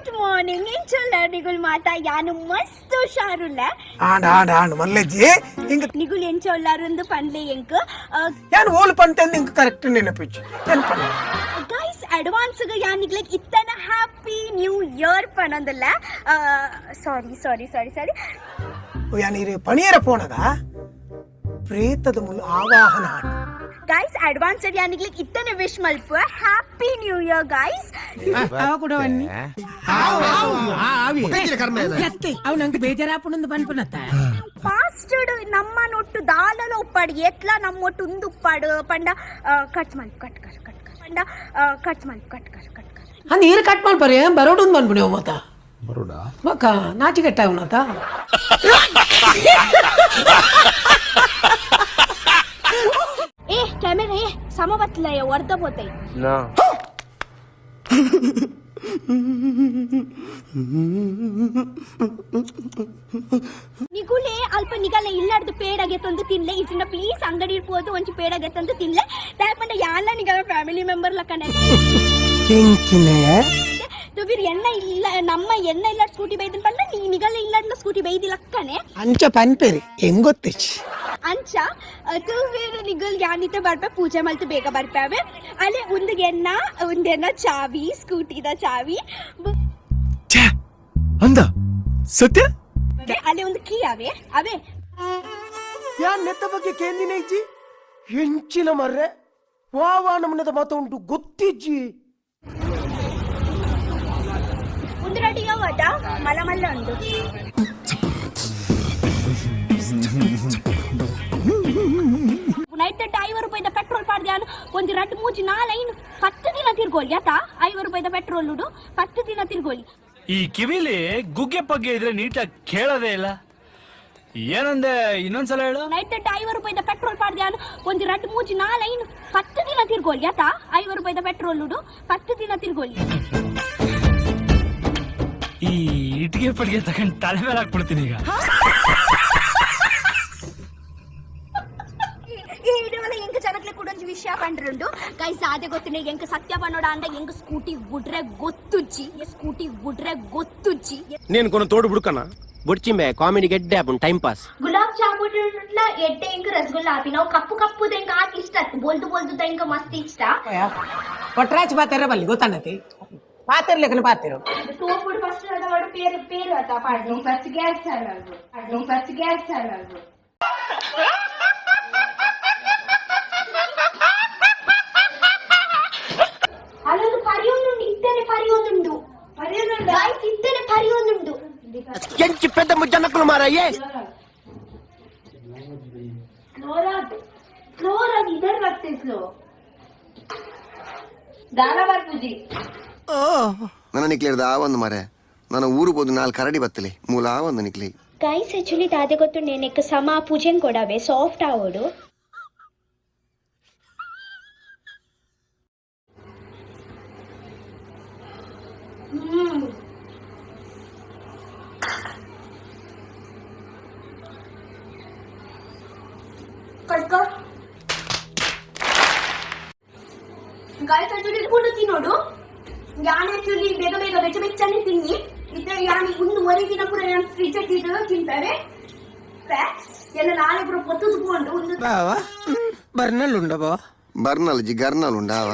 good morning इंचोला निगुल माता यानु मस्त हुशारुल्ला and मल्लेजी इंग निगुल ಎಂಚೋಲ್ಲಾರುಂದು ಪನ್ಲೆ ಎಂಕ್ ಯಾನ್ ಓಲ್ ಪಂಟೆಂದು ಇಂಗ್ ಕರೆಕ್ಟ್ ನೆನಪಿಚ್ಚು ಏನ್ ಪನ ಗೈಸ್ ಅಡ್ವಾನ್ಸ್ ಗ ಯಾನಿಗ್ಲೈಕ್ ಇತ್ತನ ಹ್ಯಾಪಿ ನ್ಯೂ ಇಯರ್ ಪನಂದಲ್ಲ ಸಾರಿ ಯಾನಿರೆ ಪಣಿಯರ ಪೋನಗ ಪ್ರೇತದ ಮುಲ್ ಆವಾಹನ ಗೈಸ್ ಅಡ್ವಾನ್ಸ್ ಯಾನಿಗ್ಲೈಕ್ ಇತ್ತನ ವಿಶ್ ಮಲ್ಪ ಹ್ಯಾಪಿ ನ್ಯೂ ಇಯರ್ ಗೈಸ್ ಅವ ಕೂಡ ಬನ್ನಿ ಅವ್ ನಂಗೆ ಬೇಜಾರಾಪುಂದು ಪನ್ಪುನತ್ತ ಫಾಸ್ಟ್ ನಮ್ಮ ನೊಟ್ಟು ದಾಲಲ ಉಪ್ಪಾಡು ಎತ್ಲ ನಮ್ಮೊಟ್ಟು ಉಂದು ಉಪ್ಪಾಡು ಪಂಡ ಕಟ್ ಪಂಡ ಕಟ್ ನೀರು ಕಟ್ ಮಾಡ್ಬಾರೆ ಬರೋಡು ಬಂದ್ಬಿಡಿ ಮತ್ತ ಬರೋಡಾ ಮಕ್ಕ ನಾಚಿಕೆಟ್ಟ ಅವನತ ಏ ಕ್ಯಾಮೆರಾ ಏ ಸಮವತ್ಲಯ ವರ್ಧ ಹೋತೈ ನಾ ನಿಗುಲೆ ಅಲ್ಪ ನಿಗಲೆ ಇಲ್ಲಾರ್ದು ಪೇಡಾಗೆ ತಂದು ತಿನ್ಲೆ ಇದನ್ನ ಪ್ಲೀಸ್ ಅಂಗಡಿ ಇರ್ಬೋದು ಒಂಚು ಪೇಡಾಗೆ ತಂದು ತಿನ್ಲೆ ಯಾಕಂದ್ರೆ ಯಾಲ್ಲ ನಿಗಲ ಫ್ಯಾಮಿಲಿ ಮೆಂಬರ್ ಲಕ್ಕನೆ ತುಬಿರ್ ಎಣ್ಣ ಇಲ್ಲ ನಮ್ಮ ಎಣ್ಣ ಇಲ್ಲ ಸ್ಕೂಟಿ ಬೈದನ್ ಪಂಡ ನೀ ನಿಗಲ ಇಲ್ಲಾಡ್ಲ ಸ್ಕೂಟಿ ಬೈದಿ ಲಕ್ಕನೆ ಅಂಚ ಪನ್ಪೆರಿ ಹೆಂಗೊತ್ತಿಚ್ಚಿ ಅಂಚ ತುಬಿರ್ ನಿಗಲ್ ಯಾನಿತ ಬರ್ಪೆ ಪೂಜೆ ಮಲ್ತು ಬೇಗ ಬರ್ಪೇವೆ ಅಲ್ಲೇ ಒಂದೆನ್ನ ಚಾವಿ ಸ್ಕೂಟಿದ ಚಾವಿ ಅಂದ ಸತ್ಯ ಅಲ್ಲೇ ಒಂದು ಕೀ ಅವೇ ಯಾನ್ ನೆತ್ತ ಬಗ್ಗೆ ಕೇಂದಿನ ಇಜ್ಜಿ ಹೆಂಚಿನ ಮರ್ರೆ ವಾವಾ ನಮ್ಮನದ ಮಾತ ಉಂಟು ಗೊತ್ತಿಜ್ಜಿ ಒಂದು ರಡಿಗೆ ಹೋದ ಮಲ್ಲ ಉಂಟು ನೈಟ್ 5 ರೂಪಾಯಿದ ಪೆಟ್ರೋಲ್ ಪಾಡ್ದ್ಯಾನು ಒಂದು 2-3 4 10 ದಿನ ತಿರ್ಗೋಲಿ ಆತಾ 5 ರೂಪಾಯಿದ ಪೆಟ್ರೋಲ್ ಉಡು 10 ದಿನ ತಿರ್ಗೋಲಿ ಈ ಕಿವಿಲಿ ಗುಗ್ಗೆ ಪಗ್ಗೆ ಇದ್ರೆ ನೀಟಾಗಿ ಕೇಳೋದೇ ಇಲ್ಲ ಏನಂದೆ ಇನ್ನೊಂದ್ಸಲ ಹೇಳು ನೈಟ್ 5 ರೂಪಾಯಿದ ಪೆಟ್ರೋಲ್ ಪಾಡ್ದ್ಯಾನು ಒಂದು 2-3 4 10 ದಿನ ತಿರ್ಗೋಲಿ ಆತಾ 5 ರೂಪಾಯಿದ ಪೆಟ್ರೋಲ್ ಉಡು 10 ದಿನ ತಿರ್ಗೋಲಿ ಈ ಇಟ್ಟಿಗೆ ಪಟ್ಟಿಗೆ ತಗೊಂಡು ತಲೆ ಮೇಲೆ ಹಾಕ್ಬಿಡ್ತೀನಿ ಈಗ ಎಂಕ ಜನಕ್ಲೆ ಕೂಡ ಒಂದು ವಿಷಯ ಪಂಡ್ರುಂಡು ಗೈಸ್ ಆದೆ ಗೊತ್ತಿನ ಎಂಕ ಸತ್ಯ ಪನ್ನೋಡ ಅಂದ ಎಂಕ ಸ್ಕೂಟಿ ಬುಡ್ರೆ ಗೊತ್ತುಜ್ಜಿ నేను కొన తోడు బుడుకనా బుడ్చింబే కామెడీ గెడ్డే అప్పుడు టైం పాస్ ಗುಲಾಬ್ ಜಾಮೂನ್ಲ ಎಡ್ಡೆ ಎಂಕ ರಸಗುಲ್ಲ ಆಪಿ ನಾವು ಕಪ್ಪು ಎಂಕ ಆಕ ಇಷ್ಟ ಬೋಲ್ದು ಎಂಕ ಮಸ್ತ್ ಇಷ್ಟ ಕೊಟ್ರಾಚ್ ಪಾತೆರ ಬಲ್ಲಿ ಗೊತ್ತಾನತಿ ಪಾತೆರ್ ಲೆಕ್ಕನ ಪಾತೆರು ಟೋಪುಡ್ ಫಸ್ಟ್ ಅದ ಪೇರು ಅತ ಪಾಡ್ದು ಫಸ್ಟ್ ಗ್ಯಾಸ್ ಚಾಲಲ್ದು ಅಲ್ಲೊಂದು ಪರಿಯೊಂದುಂಡು ಗೈಸ್ ಇತ್ತನೆ ಪರಿಯೊಂದುಂಡು ఎంచి పెద్ద ముజ్జనకులు మారాయే ಸ್ಲೋರಾಗಿ ಇದರ್ ಬರ್ತೆ ಸ್ಲೋ ದಾರ ಬರ್ಪುಜಿ ನನ್ನ ನಿಕ್ಲಿರ್ದ ಆ ಒಂದು ಮರೆ ನನ್ನ ಊರು ಬೋದು 4 ಕರಡಿ ಬತ್ತಲಿ ಮೂಲ ಆ ಒಂದು ನಿಕ್ಲಿ ಗೈಸ್ ಆಕ್ಚುಲಿ ದಾದೆ ಗೊತ್ತು ನೆನಕ್ಕೆ ಸಮ ಪೂಜೆನ್ ಕೊಡವೆ ಸಾಫ್ಟ್ ಆವೋಡು ಕಟ್ಕೋ ಗೈಸ್ ಆಕ್ಚುಲಿ ಇದು ತಿನ್ನೋಡು ಯಾನ್ ಆಕ್ಚುಲಿ ಬೇಗ ಬೆಚ್ಚನೆ ತಿನ್ನಿ ಇದ್ರೆ ಯಾನ್ ಒಂದೂವರೆ ದಿನ ಪೂರ ಯಾನ್ ಫ್ರಿಜ್ ಇಟ್ಟು ತಿಂತಾರೆ ಎಲ್ಲ ನಾಳೆ ಪೂರ ಪೊತ್ತುಕೊಂಡು ಒಂದು ಬರ್ನಲ್ ಉಂಡ ಬಾ ಬರ್ನಲ್ ಜಿ ಗರ್ನಲ್ ಉಂಡಾವ